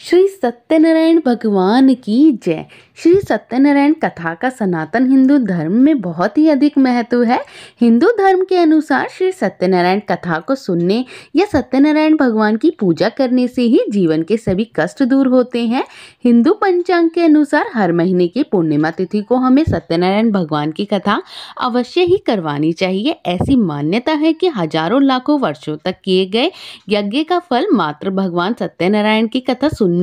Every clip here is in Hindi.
श्री सत्यनारायण भगवान की जय। श्री सत्यनारायण कथा का सनातन हिंदू धर्म में बहुत ही अधिक महत्व है। हिंदू धर्म के अनुसार श्री सत्यनारायण कथा को सुनने या सत्यनारायण भगवान की पूजा करने से ही जीवन के सभी कष्ट दूर होते हैं। हिंदू पंचांग के अनुसार हर महीने की पूर्णिमा तिथि को हमें सत्यनारायण भगवान की कथा अवश्य ही करवानी चाहिए। ऐसी मान्यता है कि हजारों लाखों वर्षों तक किए गए यज्ञ का फल मात्र भगवान सत्यनारायण की कथा सुनने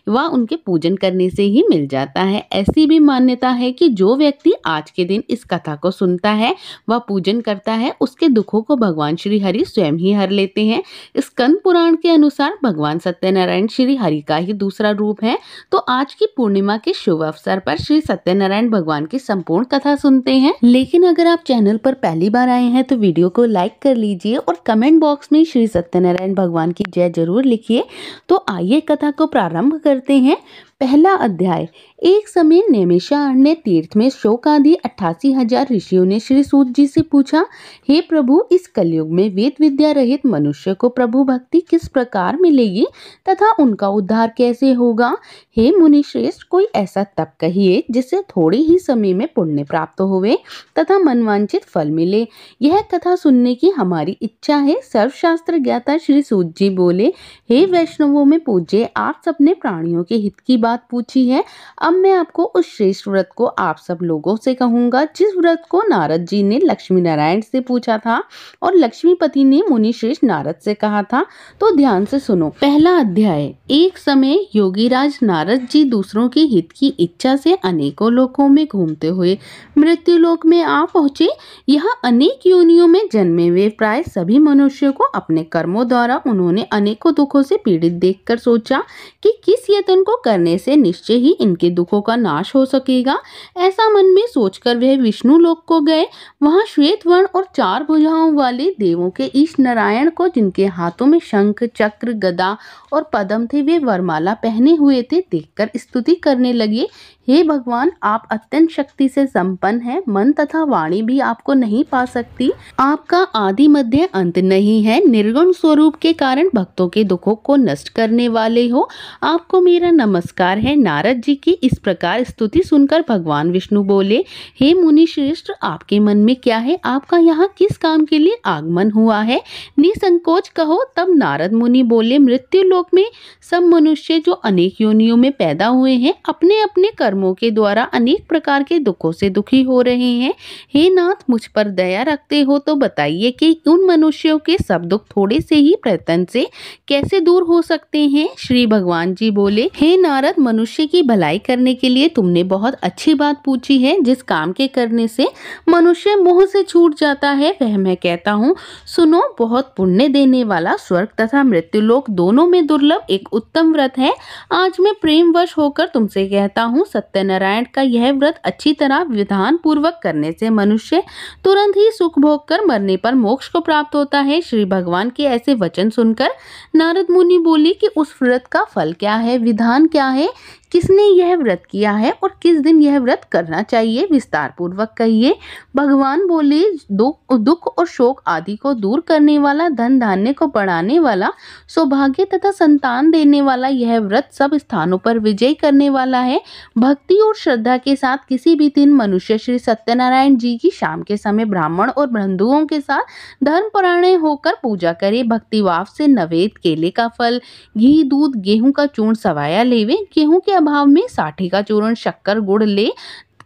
व उनके पूजन करने से ही मिल जाता है। ऐसी भी मान्यता है कि जो व्यक्ति आज के दिन इस कथा को सुनता है व पूजन करता है, उसके दुखों को भगवान श्री हरि स्वयं ही हर लेते हैं। स्कंद पुराण के अनुसार भगवान सत्यनारायण श्री हरि का ही दूसरा रूप है। तो आज की पूर्णिमा के शुभ अवसर पर श्री सत्यनारायण भगवान की संपूर्ण कथा सुनते हैं। लेकिन अगर आप चैनल पर पहली बार आए हैं तो वीडियो को लाइक कर लीजिए और कमेंट बॉक्स में श्री सत्यनारायण भगवान की जय जरूर लिखिए। तो आइए कथा को प्रारंभ करते हैं। पहला अध्याय। एक समय नैमिषारण्य तीर्थ में शौक आदि 88,000 ऋषियों ने श्री सूत जी से पूछा, हे प्रभु, इस कलयुग में वेद विद्या रहित मनुष्य को प्रभु भक्ति किस प्रकार मिलेगी तथा उनका उद्धार कैसे होगा? हे मुनि श्रेष्ठ, कोई ऐसा तप कहिए जिससे थोड़े ही समय में पुण्य प्राप्त होवे तथा मनवांचित फल मिले। यह कथा सुनने की हमारी इच्छा है। सर्वशास्त्र ज्ञाता श्री सूत जी बोले, हे वैष्णवों में पूज्य, आप सबने प्राणियों के हित की बात पूछी है। अब मैं आपको उस श्रेष्ठ व्रत को आप सब लोगों से कहूंगा जिस व्रत को नारद जी ने लक्ष्मी नारायण से पूछा था और लक्ष्मीपति ने मुनि श्रेष्ठ नारद से कहा था। तो ध्यान से सुनो। पहला अध्याय। एक समय योगीराज नारद जी दूसरों के हित की इच्छा से अनेकों लोकों में घूमते हुए मृत्युलोक में आ पहुंचे। यहाँ अनेक योनियों में जन्मे हुए प्राय सभी मनुष्यों को अपने कर्मों द्वारा उन्होंने अनेकों दुखों से पीड़ित देखकर सोचा कि किस यत्न को करने से निश्चय ही इनके दुखों का नाश हो सकेगा। ऐसा मन में सोचकर वह विष्णु लोक को गए। वहां श्वेत वर्ण और 4 भुजाओं वाले देवों के ईश नारायण को, जिनके हाथों में शंख, चक्र, गदा और पद्म थे, वे वरमाला पहने हुए थे, देखकर स्तुति करने लगे। हे भगवान, आप अत्यंत शक्ति से संपन्न हैं। मन तथा वाणी भी आपको नहीं पा सकती। आपका आदि मध्य अंत नहीं है। निर्गुण स्वरूप के कारण भक्तों के दुखों को नष्ट करने वाले हो। आपको मेरा नमस्कार है। नारद जी की इस प्रकार स्तुति सुनकर भगवान विष्णु बोले, हे मुनि श्रेष्ठ, आपके मन में क्या है? आपका यहाँ किस काम के लिए आगमन हुआ है? निसंकोच कहो। तब नारद मुनि बोले, मृत्यु लोक में सब मनुष्य जो अनेक योनियों में पैदा हुए हैं, अपने अपने कर्मों के द्वारा अनेक प्रकार के दुखों से दुखी हो रहे हैं। हे नाथ, मुझ पर दया रखते हो तो बताइए कि उन मनुष्यों के सब दुख थोड़े से ही प्रयत्न से कैसे दूर हो सकते हैं? श्री भगवान जी बोले, हे नारद, मनुष्य की भलाई करने के लिए तुमने बहुत अच्छी बात पूछी है। जिस काम के करने से मनुष्य मोह से छूट जाता है वह मैं कहता हूँ। सुनो, बहुत पुण्य देने वाला, स्वर्ग तथा मृत्युलोक दोनों में दुर्लभ एक उत्तम व्रत है। आज मैं प्रेमवश होकर तुमसे कहता हूँ, सत्यनारायण का यह व्रत अच्छी तरह विधान पूर्वक करने से मनुष्य तुरंत ही सुख भोग कर मरने पर मोक्ष को प्राप्त होता है। श्री भगवान के ऐसे वचन सुनकर नारद मुनि बोले कि उस व्रत का फल क्या है, विधान क्या है, किसने यह व्रत किया है और किस दिन यह व्रत करना चाहिए, विस्तार पूर्वक कहिए। भगवान बोले, दुख और शोक आदि को दूर करने वाला, धन धान्य को बढ़ाने वाला, सौभाग्य तथा संतान देने वाला यह व्रत सब स्थानों पर विजय करने वाला है। भक्ति और श्रद्धा के साथ किसी भी दिन मनुष्य श्री सत्यनारायण जी की शाम के समय ब्राह्मण और बंधुओं के साथ धर्मपरायण होकर पूजा करे। भक्ति भाव से नवेद, केले का फल, घी, दूध, गेहूं का चूर्ण सवाया लेवे। गेहूं के अभाव में साठी का चूर्ण, शक्कर, गुड़ ले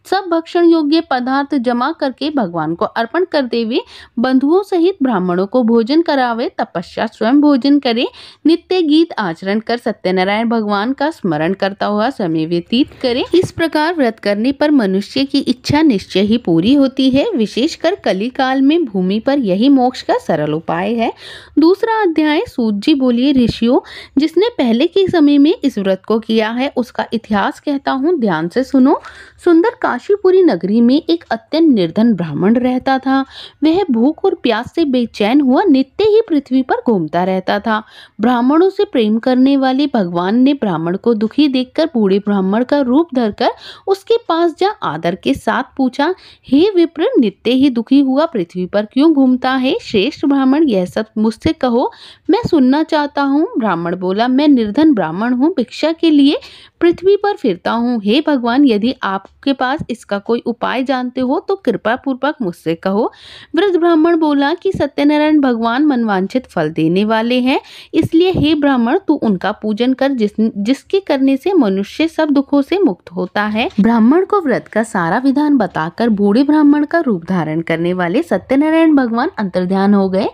सब भक्षण योग्य पदार्थ जमा करके भगवान को अर्पण कर देवे। बंधुओं सहित ब्राह्मणों को भोजन करावे। तपस्या स्वयं भोजन करे। नित्य गीत आचरण कर सत्यनारायण भगवान का स्मरण करता हुआ समय व्यतीत करे। इस प्रकार व्रत करने पर मनुष्य की इच्छा निश्चय ही पूरी होती है। विशेषकर कली काल में भूमि पर यही मोक्ष का सरल उपाय है। दूसरा अध्याय। सूत जी बोलिए, ऋषियों, जिसने पहले के समय में इस व्रत को किया है उसका इतिहास कहता हूँ, ध्यान से सुनो। सुंदर काशीपुरी नगरी में एक अत्यंत निर्धन ब्राह्मण रहता था। वह भूख और प्यास से बेचैन हुआ नित्य ही पृथ्वी पर घूमता रहता था। ब्राह्मणों से प्रेम करने वाले भगवान ने ब्राह्मण को दुखी देखकर बूढ़े ब्राह्मण का रूप धरकर उसके पास जा आदर के साथ पूछा, हे विप्र, नित्य ही दुखी हुआ पृथ्वी पर क्यों घूमता है? श्रेष्ठ ब्राह्मण, यह सब मुझसे कहो, मैं सुनना चाहता हूँ। ब्राह्मण बोला, मैं निर्धन ब्राह्मण हूँ, भिक्षा के लिए पृथ्वी पर फिरता हूँ। हे भगवान, यदि आपके पास इसका कोई उपाय जानते हो तो कृपा पूर्वक मुझसे कहो। वृद्ध ब्राह्मण बोला कि सत्यनारायण भगवान मनवांछित फल देने वाले हैं, इसलिए हे ब्राह्मण, तू उनका पूजन कर, जिसके करने से मनुष्य सब दुखों से मुक्त होता है। ब्राह्मण को व्रत का सारा विधान बताकर बूढ़े ब्राह्मण का रूप धारण करने वाले सत्यनारायण भगवान अंतर्ध्यान हो गए।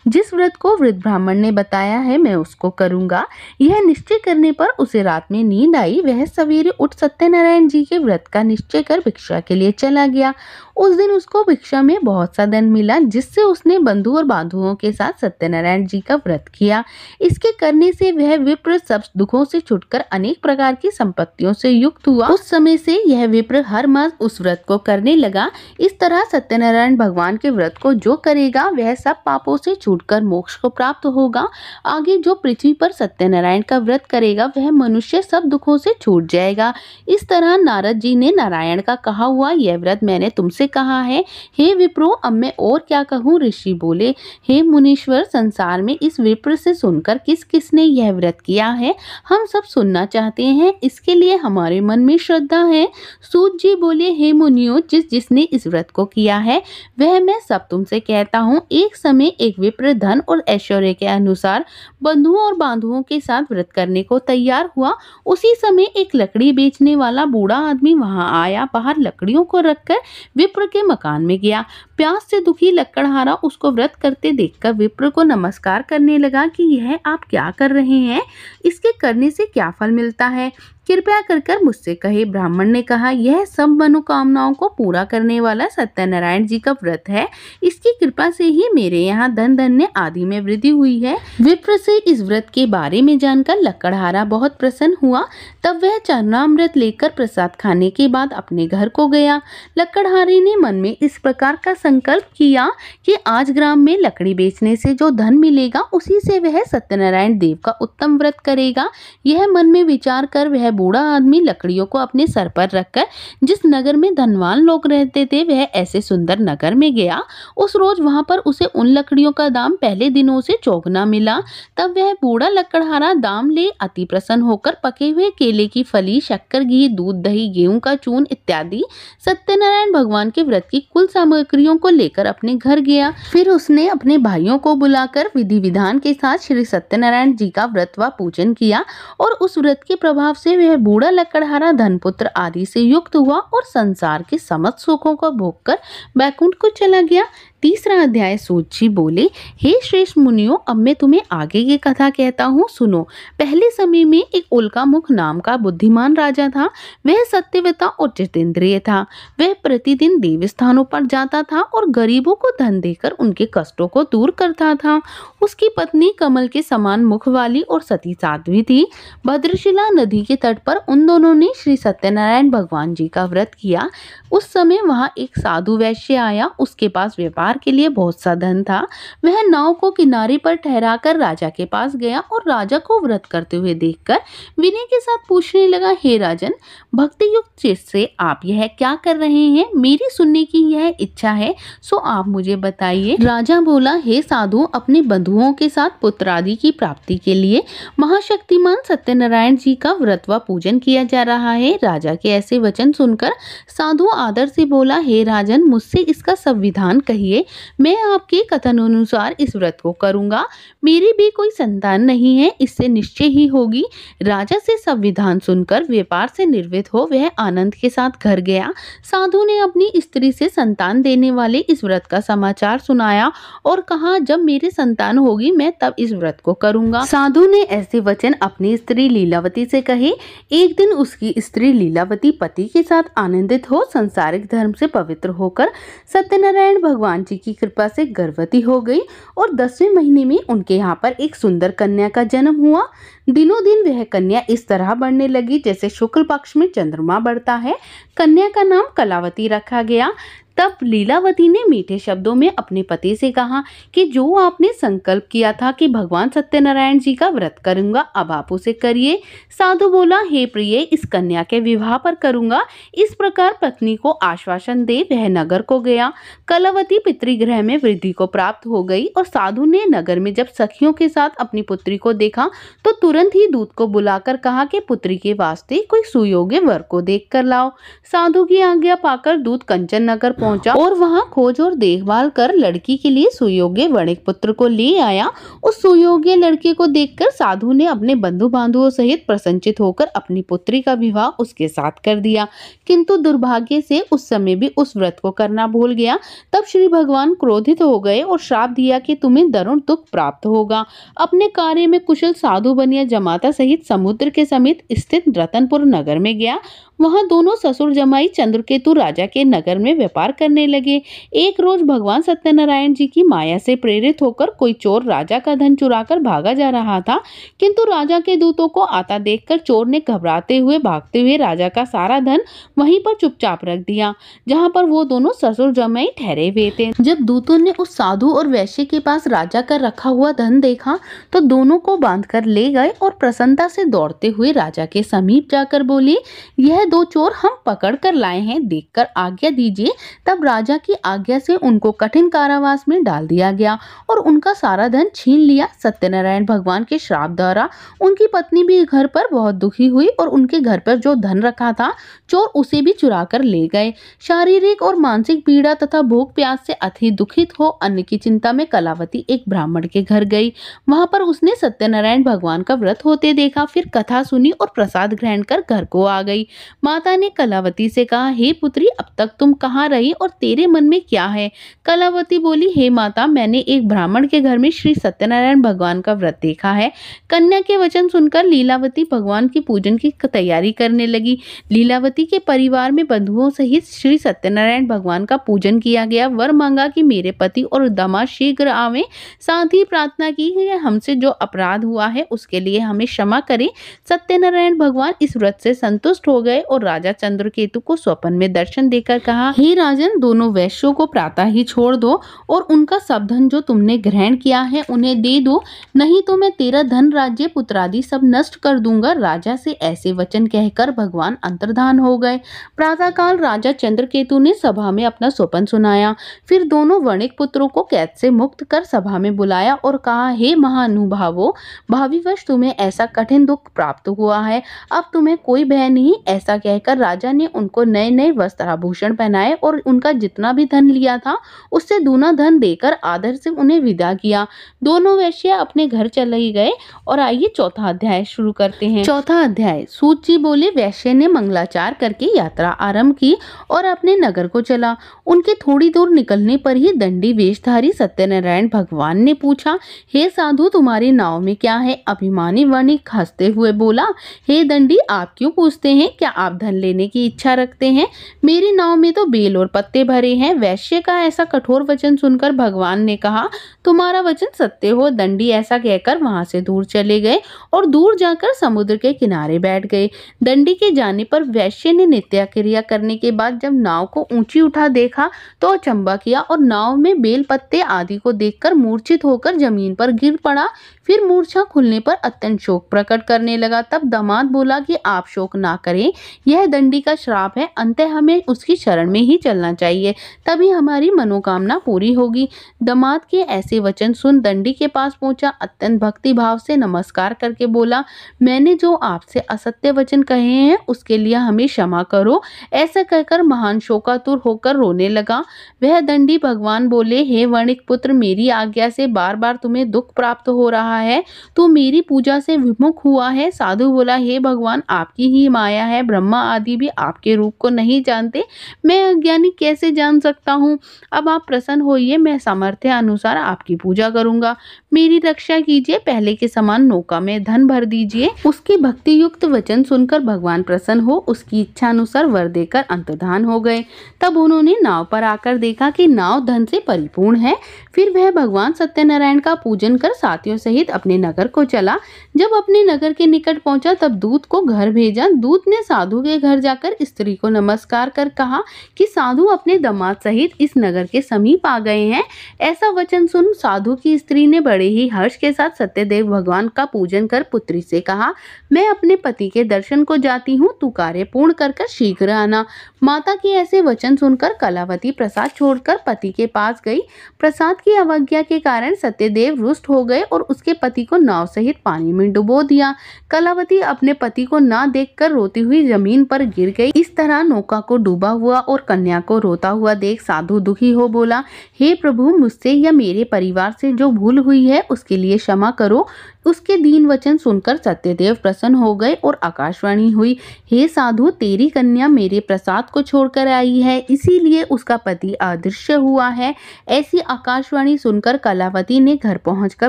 जिस व्रत को वृद्ध ब्राह्मण ने बताया है, मैं उसको करूंगा। यह निश्चय करने पर उसे रात में नींद आई। वह सवेरे उठ सत्यनारायण जी के व्रत का निश्चय कर भिक्षा के लिए चला गया। उस दिन उसको भिक्षा में बहुत सा धन मिला, जिससे उसने बंधु और बांधुओं के साथ सत्यनारायण जी का व्रत किया। इसके करने से वह विप्र सब दुखों से छुटकर अनेक प्रकार की संपत्तियों से युक्त हुआ। उस समय से यह विप्र हर मास उस व्रत को करने लगा। इस तरह सत्यनारायण भगवान के व्रत को जो करेगा वह सब पापों से छूटकर मोक्ष को प्राप्त होगा। आगे जो पृथ्वी पर सत्यनारायण का व्रत करेगा वह मनुष्य सब दुखों से छूट जाएगा। इस तरह नारद जी ने नारायण का कहा हुआ यह व्रत मैंने तुमसे कहा है। हे विप्रो, अब मैं और क्या कहूँ? ऋषि बोले, हे मुनीश्वर, संसार में इस विप्र से सुनकर किस किसने यह व्रत किया है, हम सब सुनना चाहते हैं। इसके लिए हमारे मन में श्रद्धा है। सूत जी बोले, हे मुनियों, जिसने इस व्रत को किया है वह मैं सब तुमसे कहता हूँ। एक समय एक विप्र धन और ऐश्वर्य के अनुसार बंधुओं और बांधुओं के साथ व्रत करने को तैयार हुआ। उसी समय एक लकड़ी बेचने वाला बूढ़ा आदमी वहां आया। बाहर लकड़ियों को रखकर विप्र के मकान में गया। प्यास से दुखी लकड़हारा उसको व्रत करते देखकर विप्र को नमस्कार करने लगा कि यह आप क्या कर रहे हैं, इसके करने से क्या फल मिलता है, कृपया कर मुझसे कहे। ब्राह्मण ने कहा, यह सब मनोकामनाओं को पूरा करने वाला सत्यनारायण जी का व्रत है। इसकी कृपा से ही मेरे यहाँ धन धान्य आदि में वृद्धि हुई है। विप्र से इस व्रत के बारे में जानकर लकड़हारा बहुत प्रसन्न हुआ। तब वह चरणामृत लेकर प्रसाद खाने के बाद अपने घर को गया। लकड़हारे ने मन में इस प्रकार का संकल्प किया कि आज ग्राम में लकड़ी बेचने से जो धन मिलेगा उसी से वह सत्यनारायण देव का उत्तम व्रत करेगा। यह मन में विचार कर वह बूढ़ा आदमी लकड़ियों को अपने सर पर रखकर जिस नगर में धनवान लोग रहते थे वह ऐसे सुंदर नगर में गया। उस रोज वहां पर उसे उन लकड़ियों का दाम पहले दिनों से चौगुना मिला। तब वह बूढ़ा लकड़हारा दाम ले अति प्रसन्न होकर पके हुए केले की फली, शक्कर, घी, दूध, दही, गेहूं का चून इत्यादि सत्यनारायण भगवान के व्रत की कुल सामग्रियों को लेकर अपने घर गया। फिर उसने अपने भाइयों को बुलाकर विधि विधान के साथ श्री सत्यनारायण जी का व्रत व पूजन किया और उस व्रत के प्रभाव से वह बूढ़ा लकड़हारा धनपुत्र आदि से युक्त हुआ और संसार के समस्त सुखों को भोगकर बैकुंठ को चला गया। तीसरा अध्याय। सूत जी बोले, हे श्रेष्ठ मुनियों, अब मैं तुम्हें आगे ये कथा कहता हूँ, सुनो। पहले समय में एक उल्कामुख नाम का बुद्धिमान राजा था। वह सत्यवता और जितेंद्रिय था। वह प्रतिदिन देव स्थानों पर जाता था और गरीबों को धन देकर उनके कष्टों को दूर करता था। उसकी पत्नी कमल के समान मुख वाली और सती साध्वी थी। भद्रशिला नदी के तट पर उन दोनों ने श्री सत्यनारायण भगवान जी का व्रत किया। उस समय वहाँ एक साधु वैश्य आया। उसके पास व्यापार के लिए बहुत सा धन था। वह नाव को किनारे पर ठहराकर राजा के पास गया और राजा को व्रत करते हुए देखकर विनय के साथ पूछने लगा, हे राजन, भक्ति युक्त चित्त से आप यह क्या कर रहे हैं? मेरी सुनने की यह इच्छा है, सो आप मुझे बताइए। राजा बोला, हे साधु, अपने बंधुओं के साथ पुत्र आदि की प्राप्ति के लिए महाशक्तिमान सत्यनारायण जी का व्रत व पूजन किया जा रहा है। राजा के ऐसे वचन सुनकर साधु आदर से बोला, हे राजन, मुझसे इसका संविधान कहिए। मैं आपके कथन अनुसार इस व्रत को करूंगा। मेरी भी कोई संतान नहीं है, इससे निश्चय ही होगी। राजा से संविधान सुनकर व्यापार से निर्वृत्त हो वह आनंद के साथ घर गया। साधु ने अपनी स्त्री से संतान देने वाले इस व्रत का समाचार सुनाया और कहा, जब मेरी संतान होगी मैं तब इस व्रत को करूंगा। साधु ने ऐसे वचन अपनी स्त्री लीलावती से कहे। एक दिन उसकी स्त्री लीलावती पति के साथ आनंदित हो सांसारिक धर्म से पवित्र होकर सत्यनारायण भगवान जी की कृपा से गर्भवती हो गई और 10वें महीने में उनके यहाँ पर एक सुंदर कन्या का जन्म हुआ। दिनों दिन वह कन्या इस तरह बढ़ने लगी जैसे शुक्ल पक्ष में चंद्रमा बढ़ता है। कन्या का नाम कलावती रखा गया। तब लीलावती ने मीठे शब्दों में अपने पति से कहा कि जो आपने संकल्प किया था कि भगवान सत्यनारायण जी का व्रत करूंगा, अब आप उसे करिए। साधु बोला, हे प्रिय, इस कन्या के विवाह पर करूंगा। इस प्रकार पत्नी को आश्वासन दे वह नगर को गया। कलावती पितृगृह में वृद्धि को प्राप्त हो गई और साधु ने नगर में जब सखियों के साथ अपनी पुत्री को देखा तो तुरंत ही दूत को बुलाकर कहा कि पुत्री के वास्ते कोई सुयोग्य वर को देख कर लाओ। साधु की आज्ञा पाकर दूत कंचन नगर पहुंचा और वहां खोज और देखभाल कर लड़की के लिए सुयोग्य वणिक पुत्र को ले आया। उस सुयोग्य लड़के को देखकर साधु ने अपने बंधु बांधवों सहित प्रसन्नचित होकर अपनी पुत्री का विवाह उसके साथ कर दिया, किंतु दुर्भाग्य से उस समय भी उस व्रत को करना भूल गया। तब श्री भगवान क्रोधित हो गए और श्राप दिया कि तुम्हें दारुण दुख प्राप्त होगा। अपने कार्य में कुशल साधु बनिया जमाता सहित समुद्र के समीप स्थित रतनपुर नगर में गया। वहां दोनों ससुर जमाई चंद्रकेतु राजा के नगर में व्यापार करने लगे। एक रोज भगवान सत्यनारायण जी की माया से प्रेरित होकर कोई चोर राजा का धन चुराकर भागा जा रहा था, किंतु राजा के दूतों को आता देखकर चोर ने घबराते हुए भागते हुए राजा का सारा धन वहीं पर चुपचाप रख दिया जहां पर वो दोनों ससुर जमाई ठहरे हुए थे। जब दूतों ने उस साधु और वैश्य के पास राजा का रखा हुआ धन देखा तो दोनों को बांधकर ले गए और प्रसन्नता से दौड़ते हुए राजा के समीप जाकर बोले, यह दो चोर हम पकड़ कर लाए हैं, देखकर आज्ञा दीजिए। तब राजा की आज्ञा से उनको कठिन कारावास में डाल दिया गया और उनका सारा धन छीन लिया। सत्यनारायण भगवान के श्राप द्वारा उनकी पत्नी भी घर पर बहुत दुखी हुई और उनके घर पर जो धन रखा था चोर उसे भी चुरा कर ले गए। शारीरिक और मानसिक पीड़ा तथा भूख प्यास से अति दुखित हो अन्न की चिंता में कलावती एक ब्राह्मण के घर गई। वहां पर उसने सत्यनारायण भगवान का व्रत होते देखा, फिर कथा सुनी और प्रसाद ग्रहण कर घर को आ गई। माता ने कलावती से कहा, हे पुत्री, अब तक तुम कहाँ रही और तेरे मन में क्या है? कलावती बोली, हे माता, मैंने एक ब्राह्मण के घर में श्री सत्यनारायण भगवान का व्रत देखा है। कन्या के वचन सुनकर लीलावती भगवान की पूजन की तैयारी करने लगी। लीलावती के परिवार में बंधुओं सहित श्री सत्यनारायण भगवान का पूजन किया गया। वर मांगा कि मेरे पति और दामाद शीघ्र आवे। साथ ही प्रार्थना की कि हमसे जो अपराध हुआ है उसके लिए हमें क्षमा करें। सत्यनारायण भगवान इस व्रत से संतुष्ट हो गए और राजा चंद्रकेतु को स्वप्न में दर्शन देकर कहा, हे राजन, दोनों वैश्यों को प्रातः ही छोड़ दो और उनका सब धन जो तुमने ग्रहण किया है उन्हें दे दो, नहीं तो मैं तेरा धन, राज्य, पुत्रादि सब नष्ट कर दूंगा। राजा से ऐसे वचन कहकर भगवान अंतर्धान हो गए। प्रातःकाल राजा चंद्रकेतु ने सभा में अपना स्वप्न सुनाया। फिर दोनों वणिक पुत्रों को कैद से मुक्त कर सभा में बुलाया और कहा, हे महानुभावों, भावीवश तुम्हें ऐसा कठिन दुख प्राप्त हुआ है, अब तुम्हें कोई भय नहीं। ऐसा कहकर राजा ने उनको नए नए वस्त्र आभूषण पहनाए और उनका जितना भी धन लिया था उससे दूना धन देकर आदर से उन्हें विदा किया। दोनों वैश्य अपने घर चले गए। और आइए चौथा अध्याय शुरू करते हैं। चौथा अध्याय। सूत जी बोले, वैश्य ने मंगलाचार करके यात्रा आरंभ की और अपने नगर को चला। उनके थोड़ी दूर निकलने पर ही दंडी वेशधारी सत्यनारायण भगवान ने पूछा, हे साधु, तुम्हारी नाव में क्या है? अभिमानी वणिक हंसते हुए बोला, हे दंडी, आप क्यों पूछते हैं? क्या आप धन लेने की इच्छा रखते हैं? मेरी नाव में तो बेल और पत्ते भरे हैं। वैश्य का ऐसा कठोर वचन सुनकर भगवान ने कहा, तुम्हारा वचन सत्य हो। दंडी ऐसा कहकर वहां से दूर चले गए और दूर जाकर समुद्र के किनारे बैठ गए। दंडी के जाने पर वैश्य ने नित्य क्रिया करने के बाद जब नाव को ऊंची उठा देखा तो अचंबा किया और नाव में बेल पत्ते आदि को देखकर मूर्छित होकर जमीन पर गिर पड़ा। फिर मूर्छा खुलने पर अत्यंत शोक प्रकट करने लगा। तब दामाद बोला कि आप शोक ना करें, यह दंडी का श्राप है। अंततः हमें उसकी शरण में ही चलना चाहिए, तभी हमारी मनोकामना पूरी होगी। दामाद के ऐसे वचन सुन दंडी के पास पहुंचा, अत्यंत भक्ति भाव से नमस्कार करके बोला, मैंने जो आपसे असत्य वचन कहे हैं उसके लिए हमें क्षमा करो। ऐसा कहकर महान शोकातुर होकर रोने लगा। वह दंडी भगवान बोले, हे वणिक पुत्र, मेरी आज्ञा से बार बार तुम्हें दुख प्राप्त हो रहा है तो मेरी पूजा से विमुख हुआ है। साधु बोला, हे भगवान, आपकी ही माया है, ब्रह्मा आदि भी आपके रूप को नहीं जानते, मैं अज्ञानी कैसे जान सकता हूँ। अब आप प्रसन्न होइए, मैं सामर्थ्य अनुसार आपकी पूजा करूंगा, मेरी रक्षा कीजिए, पहले के समान नौका में धन भर दीजिए। उसके भक्ति युक्त वचन सुनकर भगवान प्रसन्न हो उसकी इच्छा अनुसार वर देकर अंतर्धान हो गए। तब उन्होंने नाव पर आकर देखा कि नाव धन से परिपूर्ण है। फिर वह भगवान सत्यनारायण का पूजन कर साथियों सहित अपने नगर को चला। जब अपने नगर के निकट पहुंचा तब दूत को घर भेजा। दूत ने साधु के घर जाकर स्त्री को नमस्कार कर कहा कि साधु अपने दामाद सहित इस नगर के समीप आ गए हैं। ऐसा वचन सुन साधु की स्त्री ने बड़े ही हर्ष के साथ सत्यदेव भगवान का पूजन कर पुत्री से कहा, मैं अपने पति के दर्शन को जाती हूँ, तू कार्य पूर्ण कर शीघ्र आना। माता के ऐसे वचन सुनकर कलावती प्रसाद छोड़कर पति के पास गई। प्रसाद की अवज्ञा के कारण सत्यदेव रुष्ट हो गए और उसके पति को नाव सहित पानी में डुबो दिया। कलावती अपने पति को ना देखकर रोती हुई जमीन पर गिर गई। इस तरह नौका को डूबा हुआ और कन्या को रोता हुआ देख साधु दुखी हो बोला, हे प्रभु, मुझसे या मेरे परिवार से जो भूल हुई है उसके लिए क्षमा करो। उसके दीन वचन सुनकर सत्यदेव प्रसन्न हो गए और आकाशवाणी हुई, हे साधु, तेरी कन्या मेरे प्रसाद को छोड़कर आई है, इसीलिए उसका पति अदृश्य हुआ है। ऐसी आकाशवाणी सुनकर कलावती ने घर पहुंचकर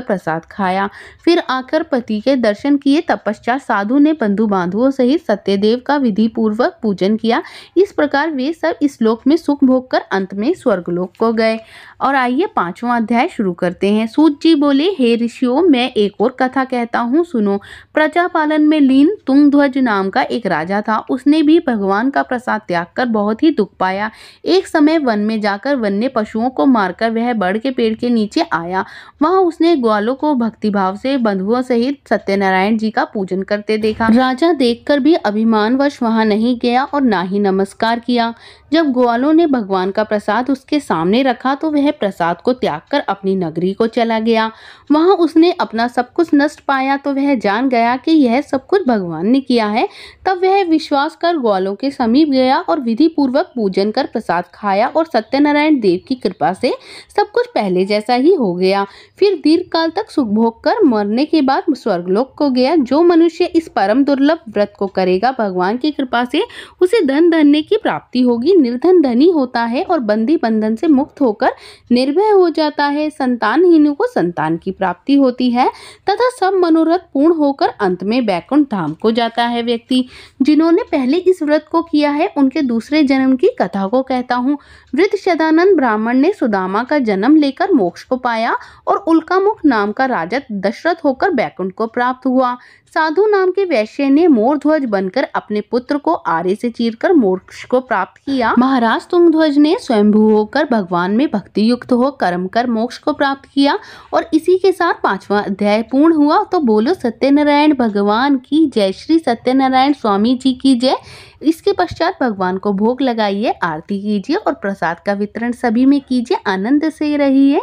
प्रसाद खाया, फिर आकर पति के दर्शन किए। तपश्चात साधु ने बंधु बांधवों सहित सत्यदेव का विधि पूर्वक पूजन किया। इस प्रकार वे सब इस लोक में सुख भोग कर अंत में स्वर्गलोक को गए। और आइए 5वां अध्याय शुरू करते हैं। सूत जी बोले, हे ऋषियों, मैं एक और कथा कहता हूँ, सुनो। प्रजा पालन में लीन तुंगध्वज नाम का एक राजा था। उसने भी भगवान का प्रसाद त्याग कर बहुत ही दुख पाया। एक समय वन में जाकर वन्य पशुओं को मारकर वह बड़ के पेड़ के नीचे आया। वहां उसने ग्वालों को भक्तिभाव से बंधुओं सहित सत्यनारायण जी का पूजन करते देखा। राजा देखकर भी अभिमानवश वहां नहीं गया और ना ही नमस्कार किया। जब ग्वालों ने भगवान का प्रसाद उसके सामने रखा तो वह प्रसाद को त्याग कर अपनी नगरी को चला गया। वहां उसने अपना सब कुछ नष्ट पाया तो वह जान गया कि यह सब कुछ भगवान ने किया है। तब वह विश्वास कर ग्वालों के समीप गया और विधि पूर्वक पूजन कर प्रसाद खाया और सत्यनारायण देव की कृपा से सब कुछ पहले जैसा ही हो गया। फिर दीर्घ काल तक सुख भोग कर मरने के बाद स्वर्गलोक को गया। जो मनुष्य इस परम दुर्लभ व्रत को करेगा, भगवान की कृपा से उसे धन धन्य की प्राप्ति होगी। निर्धन धनी होता है और बंदी बंधन से मुक्त होकर निर्भय हो जाता है। संतानहीनों को संतान की प्राप्ति होती है तथा सब मनोरथ पूर्ण होकर अंत में बैकुंठ धाम को जाता है। व्यक्ति जिन्होंने पहले इस व्रत को किया है उनके दूसरे जन्म की कथा को कहता हूँ। वृद्धशदानंद ब्राह्मण ने सुदामा का जन्म लेकर मोक्ष को पाया और उल्कामुख नाम का राजा दशरथ होकर बैकुंठ को प्राप्त हुआ। साधु नाम के वैश्य ने मोरध्वज बनकर अपने पुत्र को आरे से चीरकर मोक्ष को प्राप्त किया। महाराज तुंगध्वज ने स्वयंभू होकर भगवान में भक्ति युक्त हो कर्म कर मोक्ष को प्राप्त किया। और इसी के साथ 5वां अध्याय पूर्ण हुआ। तो बोलो सत्यनारायण भगवान की जय, श्री सत्यनारायण स्वामी जी की जय। इसके पश्चात भगवान को भोग लगाइए, आरती कीजिए और प्रसाद का वितरण सभी में कीजिए। आनंद से रहिए।